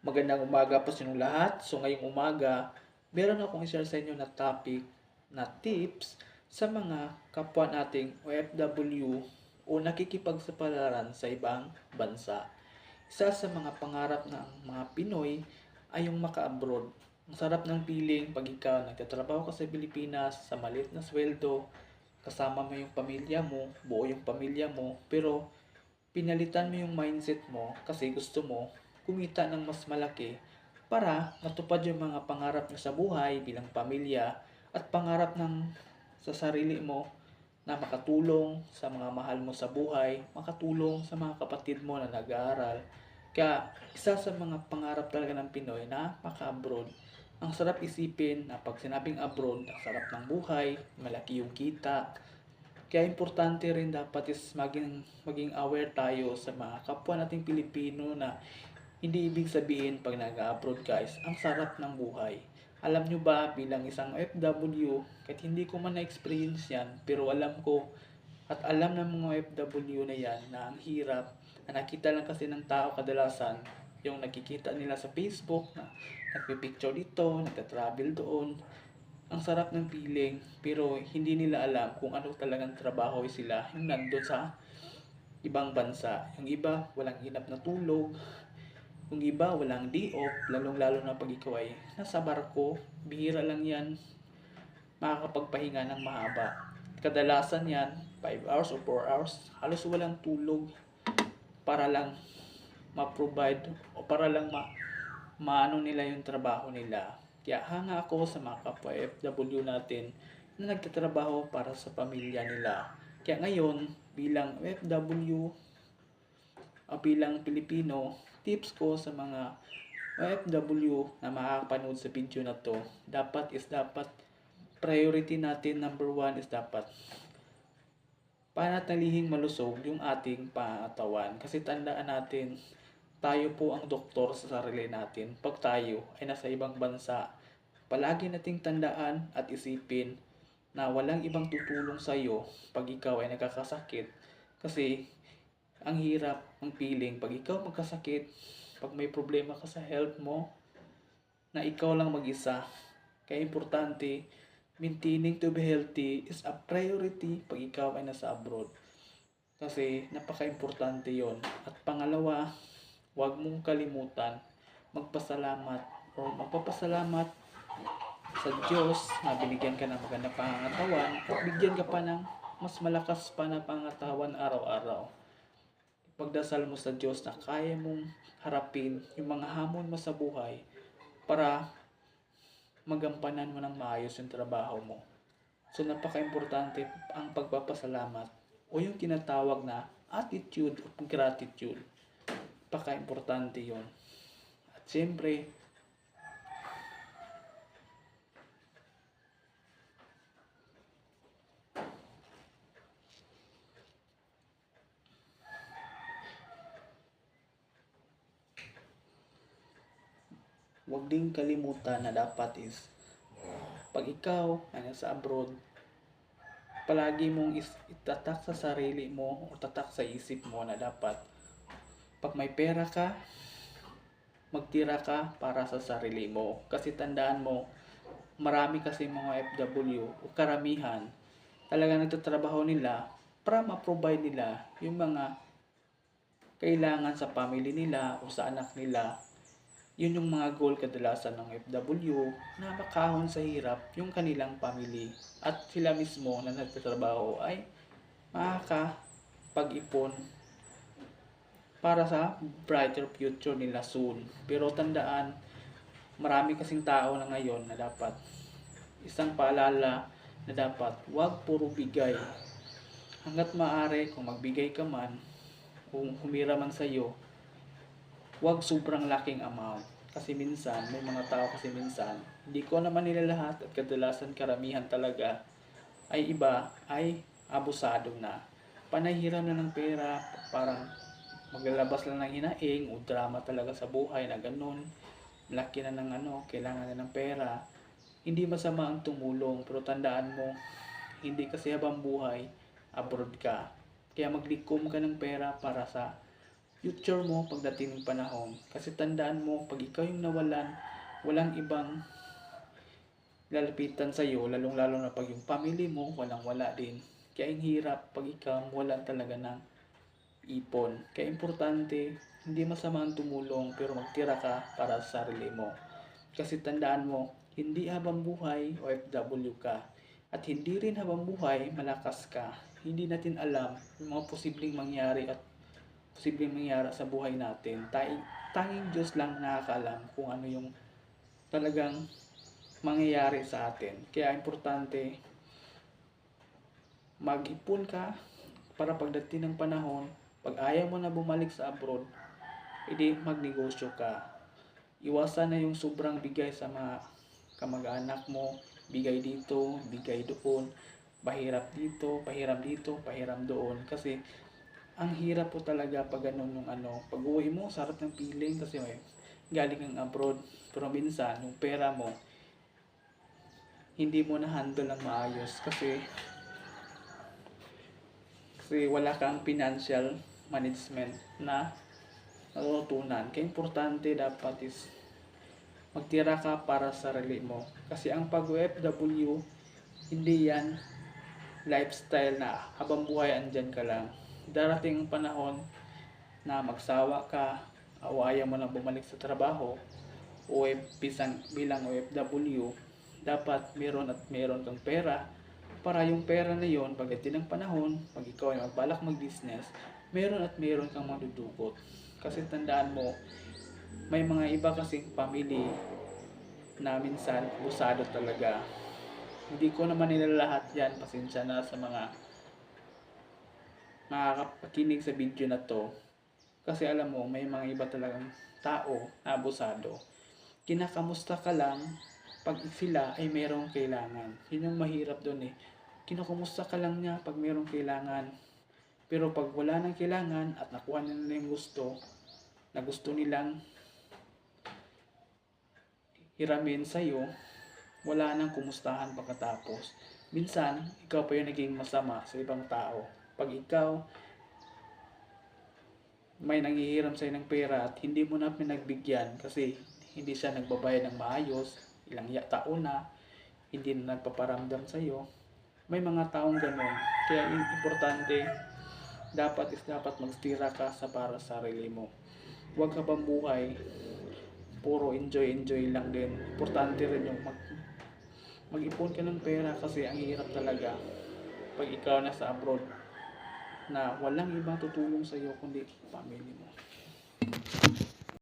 Magandang umaga po sa inyong lahat. So ngayong umaga, meron akong i-share sa inyo na topic na tips sa mga kapwa nating OFW o nakikipagsapalaran sa ibang bansa. Isa sa mga pangarap ng mga Pinoy ay yung maka-abroad. Ang sarap ng feeling pag ikaw nagtatrabaho ka sa Pilipinas sa maliit na sweldo, kasama mo yung pamilya mo, buo yung pamilya mo, pero pinalitan mo yung mindset mo kasi gusto mo kumita ng mas malaki para matupad yung mga pangarap mo sa buhay bilang pamilya at pangarap sa sarili mo na makatulong sa mga mahal mo sa buhay, makatulong sa mga kapatid mo na nag-aaral. Kaya isa sa mga pangarap talaga ng Pinoy na maka-abroad. Ang sarap isipin na pag sinabing abroad, ang sarap ng buhay, malaki yung kita, kaya importante rin dapat is maging aware tayo sa mga kapwa nating Pilipino na hindi ibig sabihin pag nag-abroad guys, ang sarap ng buhay. Alam nyo ba bilang isang OFW, kahit hindi ko man na-experience yan, pero alam ko at alam ng mga OFW na yan na ang hirap, na nakita lang kasi ng tao kadalasan, yung nakikita nila sa Facebook na nagpipicture dito, nagta-travel doon, ang sarap ng feeling, pero hindi nila alam kung ano talagang trabaho sila yung nandun sa ibang bansa. Yung iba, walang hinap na tulog. Yung iba, walang day off. Lalong-lalo na pag ikaw ay nasa barko. Bihira lang yan makakapagpahinga ng mahaba. Kadalasan yan, 5 hours o 4 hours. Halos walang tulog para lang ma-provide o para lang maano nila yung trabaho nila. Kaya hanga ako sa mga kapwa FW natin na nagtatrabaho para sa pamilya nila. Kaya ngayon, bilang OFW o bilang Pilipino, tips ko sa mga OFW na makakapanood sa video na to, dapat priority natin, number one is dapat panatilihing malusog yung ating pangatawan. Kasi tandaan natin, tayo po ang doktor sa sarili natin. Pag tayo ay nasa ibang bansa, palagi nating tandaan at isipin na walang ibang tutulong sa iyo pag ikaw ay nagkakasakit. Kasi ang hirap ng feeling pag ikaw magkasakit, pag may problema ka sa health mo, na ikaw lang mag-isa. Kaya importante, maintaining to be healthy is a priority pag ikaw ay nasa abroad. Kasi napaka-importante yon. At pangalawa, huwag mong kalimutan magpasalamat o magpapasalamat sa Diyos na binigyan ka ng magandang pangangatawan at bigyan ka pa ng mas malakas pa na pangangatawan araw-araw. Pagdasal mo sa Diyos na kaya mong harapin yung mga hamon mo sa buhay para magampanan mo ng maayos yung trabaho mo. So napaka-importante ang pagpapasalamat o yung tinatawag na attitude of gratitude. Napaka-importante yun. At siyempre, huwag ding kalimutan na dapat is pag ikaw ay nasa abroad, palagi mong itatak sa sarili mo o tatak sa isip mo na dapat pag may pera ka, magtira ka para sa sarili mo. Kasi tandaan mo, marami kasi mga FW o karamihan talaga nagtatrabaho nila para ma-provide nila yung mga kailangan sa family nila o sa anak nila. Yun yung mga goal kadalasan ng FW na makahon sa hirap yung kanilang family. At sila mismo na nagtatrabaho ay makakapag-ipon para sa brighter future nila soon. Pero tandaan, marami kasing tao na ngayon na dapat isang paalala na dapat huwag puro bigay. Hanggat maaari kung magbigay ka man, kung humira man sa iyo, huwag sobrang laking amount. Kasi minsan, may mga tao kasi minsan, hindi ko naman nila lahat at kadalasan karamihan talaga ay iba ay abusado na. Panahiram na ng pera, parang maglalabas lang ng hinaing o drama talaga sa buhay na ganun. Laki na ng kailangan na ng pera. Hindi masama ang tumulong, pero tandaan mo, hindi kasi habang buhay, abroad ka. Kaya maglikom ka ng pera para sa future mo pagdating ng panahon. Kasi tandaan mo, pag ikaw yung nawalan, walang ibang lalapitan sa iyo, lalong-lalo na pag yung family mo, walang-wala din. Kaya ang hirap pag ikaw wala talaga ng ipon. Kaya importante, hindi masama ang tumulong pero magtira ka para sa sarili mo. Kasi tandaan mo, hindi habang buhay OFW ka. At hindi rin habang buhay malakas ka. Hindi natin alam yung mga posibleng mangyari at posibleng mangyari sa buhay natin. Tanging Diyos lang nakakaalam kung ano yung talagang mangyayari sa atin. Kaya importante, mag-ipon ka para pagdating ng panahon, pag ayaw mo na bumalik sa abroad, edi magnegosyo ka. Iwasan na yung sobrang bigay sa mga kamag-anak mo, bigay dito, bigay doon, pahirap dito, pahiram dito, pahiram doon. Kasi ang hirap po talaga pag ganun nung pag uwi mo, sarap ng feeling kasi may galing kang abroad. Pero minsan, yung pera mo, hindi mo na handle ng maayos kasi wala kang financial management na natutunan. Kaya importante dapat is magtira ka para sa sarili mo. Kasi ang pag-OFW, hindi yan lifestyle na habang buhay andyan ka lang. Darating ang panahon na magsawa ka, o ayaw mo na bumalik sa trabaho, o bilang OFW, dapat meron at meron kang pera para yung pera na yon pagdating ng panahon, pag ikaw ay magbalak mag-business, meron at meron kang madudukot. Kasi tandaan mo, may mga iba kasing family na minsan abusado talaga. Hindi ko naman nila lahat yan, pasensya na sa mga makakapakinig sa video na to. Kasi alam mo, may mga iba talagang tao na abusado. Kinakamusta ka lang pag sila ay merong kailangan. Yun yung mahirap doon eh. Kinakamusta ka lang niya pag merong kailangan. Pero pag wala nang kailangan at nakuha nila yung gusto, na gusto nilang hiramin sa'yo, wala nang kumustahan pagkatapos. Minsan, ikaw pa yung naging masama sa ibang tao. Pag ikaw may nanghihiram sa'yo ng pera at hindi mo na pinagbigyan kasi hindi siya nagbabayad ng maayos, ilang taon na, hindi na nagpaparamdam sa'yo, may mga taong ganun. Kaya importante, dapat magtira ka sa para sa sarili mo. Huwag ka bang buhay, puro enjoy lang din. Importante rin yung mag-ipon ka ng pera kasi ang hirap talaga pag ikaw nasa abroad na walang ibang tutulong sa iyo kundi family mo.